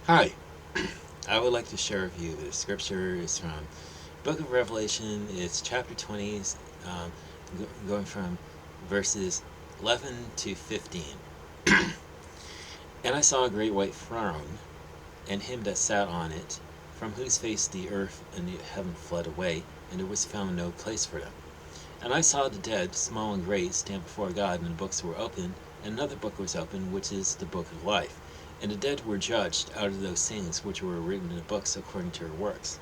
Hi, I would like to share with you the scripture is from Book of Revelation. It's chapter 20, going from verses 11 to 15. And I saw a great white throne, and him that sat on it, from whose face the earth and the heaven fled away, and there was found no place for them. And I saw the dead, small and great, stand before God, and the books were opened, and another book was opened, which is the book of life. And the dead were judged out of those things which were written in the books according to their works.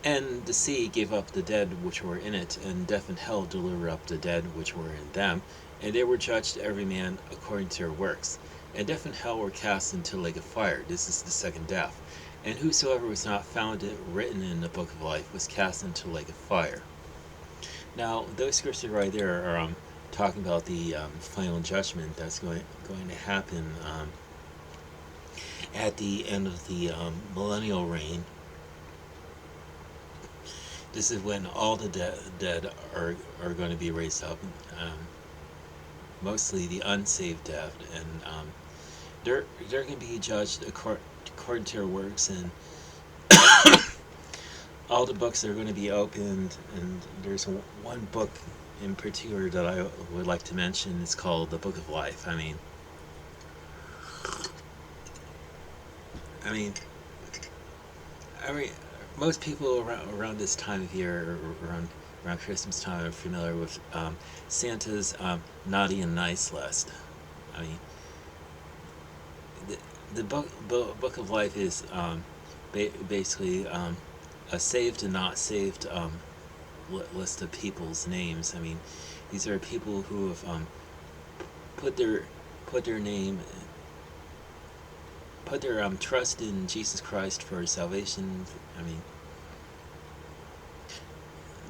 And the sea gave up the dead which were in it, and death and hell delivered up the dead which were in them, and they were judged every man according to their works. And death and hell were cast into the lake of fire. This is the second death. And whosoever was not found written in the book of life was cast into the lake of fire. Now, those scriptures right there are talking about the final judgment that's going to happen at the end of the millennial reign. This is when all the dead are going to be raised up, mostly the unsaved dead, and they're going to be judged according to their works, and all the books are going to be opened. And there's one book in particular that I would like to mention. It's called the Book of Life. I mean, I mean, most people around this time of year, around Christmas time, are familiar with Santa's naughty and nice list. I mean, the, the book of life is basically a saved and not saved list of people's names. I mean, these are people who have put their put their name put their trust in Jesus Christ for salvation. I mean,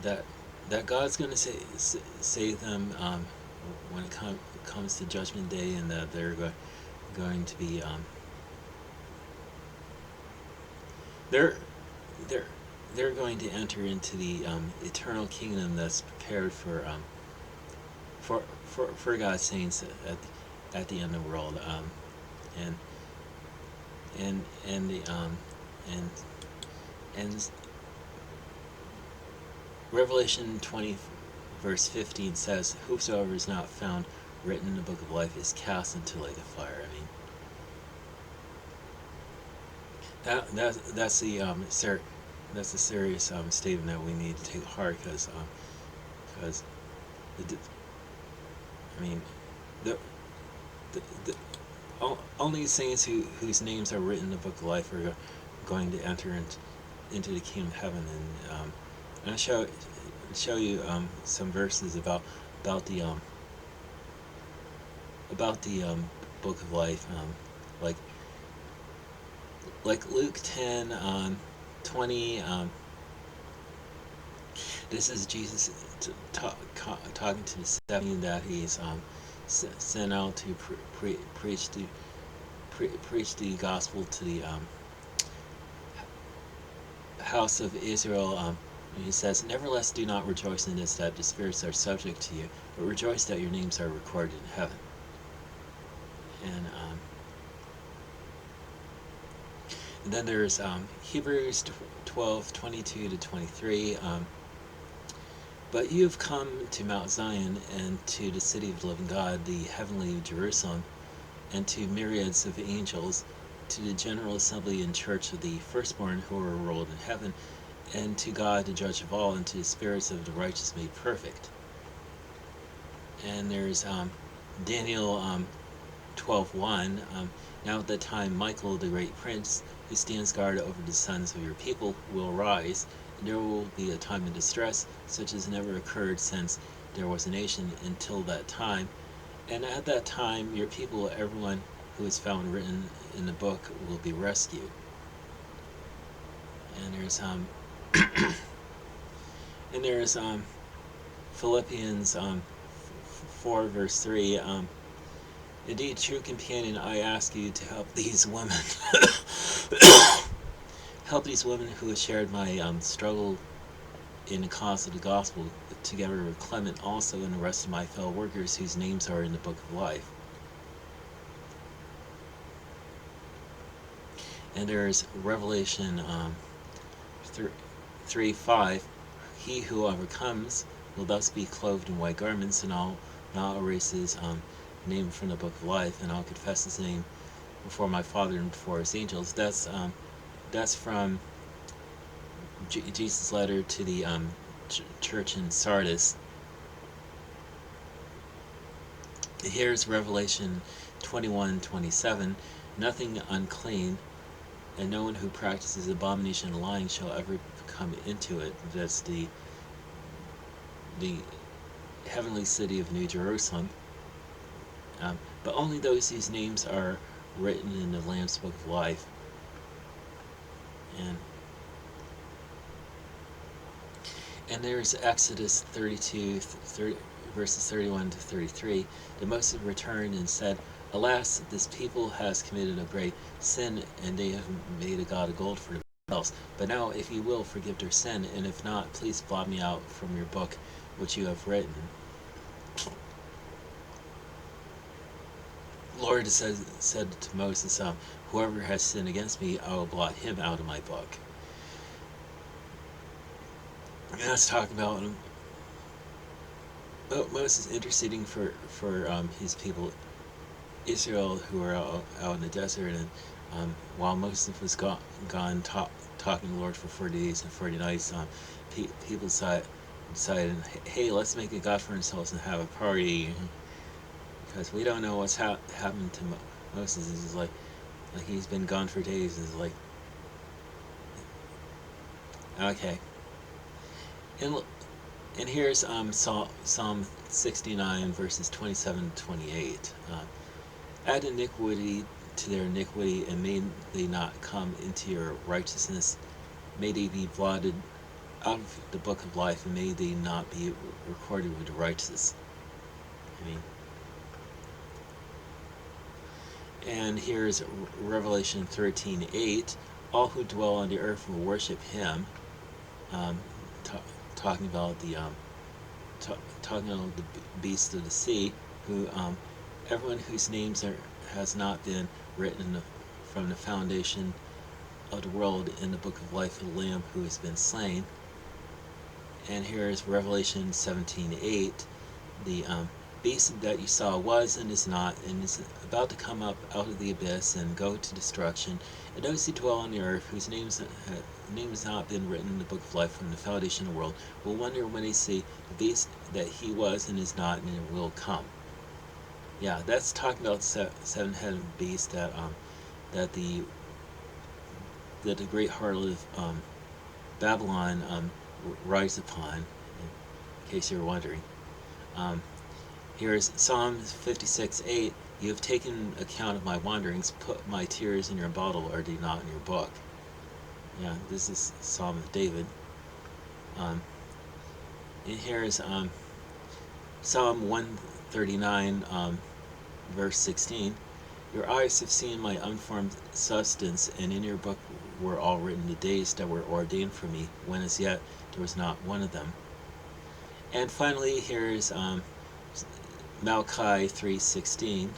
that God's going to save them when it comes to Judgment Day, and that they're going to be they're they're they're going to enter into the eternal kingdom that's prepared for God's saints at the end of the world, and and the and and Revelation 20 verse 15 says, "Whosoever is not found written in the book of life is cast into the lake of fire." I mean, that's the that's a serious statement that we need to take to heart, because the, I mean the the only saints whose names are written in the book of life are going to enter into the kingdom of heaven. And I'll show you some verses about the about the book of life, like Luke 10 20. This is Jesus talking to the 70 that he's sent out to preach the gospel to the house of Israel. And he says, "Nevertheless, do not rejoice in this, that the spirits are subject to you, but rejoice that your names are recorded in heaven." And then there's Hebrews 12 22 to 23. But you have come to Mount Zion, and to the city of the living God, the heavenly Jerusalem, and to myriads of angels, to the general assembly and church of the firstborn who are enrolled in heaven, and to God the judge of all, and to the spirits of the righteous made perfect. And there's Daniel 12:1. Now at that time Michael the great prince, who stands guard over the sons of your people, will arise, and there will be a time of distress such as never occurred since there was a nation until that time. And at that time your people, everyone who is found written in the book, will be rescued. And there's Philippians 4 verse 3. Indeed, true companion, I ask you to help these women, help these women who have shared my struggle in the cause of the gospel, together with Clement also and the rest of my fellow workers whose names are in the book of life. And there's Revelation 3:5. He who overcomes will thus be clothed in white garments, and I'll not erase his name from the book of life, and I'll confess his name before my Father and before his angels. That's from Jesus' letter to the church in Sardis. Here's Revelation 21:27. Nothing unclean, and no one who practices abomination and lying shall ever come into it. That's the heavenly city of New Jerusalem. But only those whose names are written in the Lamb's Book of Life. And there's Exodus 32, verses 31 to 33. The Moses returned and said, Alas, this people has committed a great sin, and they have made a god of gold for themselves. But now, if you will, forgive their sin, and if not, please blot me out from your book which you have written. The Lord said to Moses, Whoever has sinned against me, I will blot him out of my book. And that's talking about Moses interceding for his people Israel who were out in the desert, and while Moses was gone talking to the Lord for 40 days and 40 nights, people decided, hey, let's make a god for ourselves and have a party, because we don't know what's happened to Moses. It's like he's been gone for days. It's like, okay. And here's Psalm 69 verses 27 to 28. Add iniquity to their iniquity, and may they not come into your righteousness. May they be blotted out of the book of life, and may they not be recorded with the righteous. And here's Revelation 13:8. All who dwell on the earth will worship him. Talking about the beast of the sea, who everyone whose names has not been written from the foundation of the world in the book of life of the Lamb who has been slain. And here is Revelation 17:8. The beast that you saw was and is not, and is about to come up out of the abyss and go to destruction. And those who dwell on the earth, whose name has not been written in the book of life from the foundation of the world, will wonder when they see the beast that he was and is not, and it will come. Yeah, that's talking about the seven-headed beast that the great harlot of Babylon rides upon. In case you're wondering. Here's Psalm 56:8. You have taken account of my wanderings, put my tears in your bottle, are they not in your book? Yeah, this is Psalm of David. And here's Psalm 139, verse 16. Your eyes have seen my unformed substance, and in your book were all written the days that were ordained for me, when as yet there was not one of them. And finally, here's Malachi 3:16.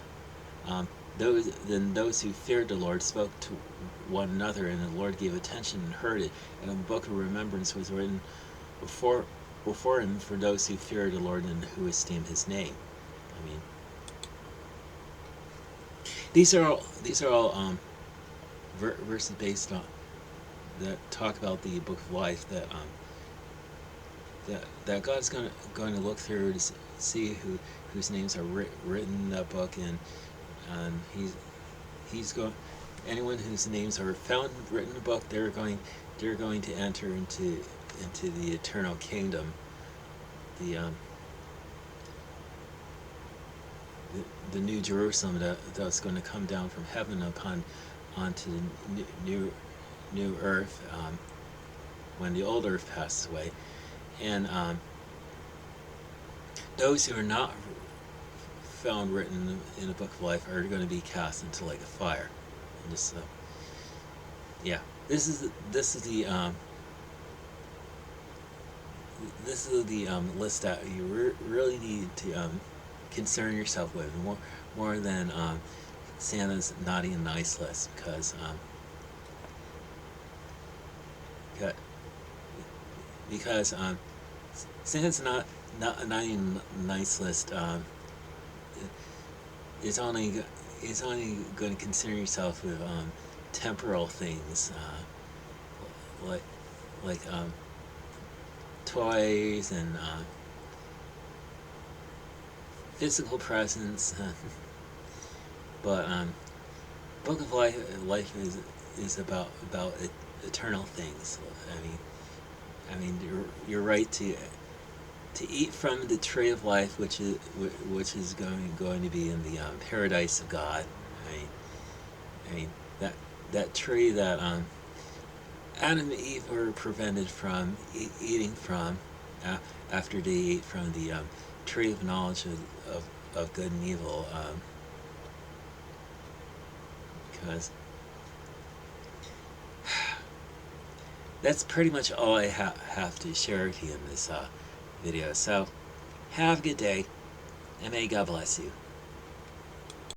Those who feared the Lord spoke to one another, and the Lord gave attention and heard it. And a book of remembrance was written before him for those who feared the Lord and who esteemed his name. These are all verses based on that talk about the book of life, that God's going to look through to see whose names are written in that book, and he's going, anyone whose names are found written in the book, they're going to enter into the eternal kingdom, the New Jerusalem that's going to come down from heaven onto the new earth when the old earth passes away. And those who are not found written in the book of life are going to be cast into like a fire. And just, this is the list that you really need to concern yourself with more than Santa's naughty and nice list, because Ca- because since it's not even a nice list, it's only it's only going to concern yourself with temporal things, like like toys and physical presence. But Book of Life is about eternal things. I mean, you're right to eat from the tree of life, which is going to be in the paradise of God. I mean that tree that Adam and Eve were prevented from eating from after they ate from the tree of knowledge of good and evil. Because that's pretty much all I have to share with you in this video. So, have a good day, and may God bless you.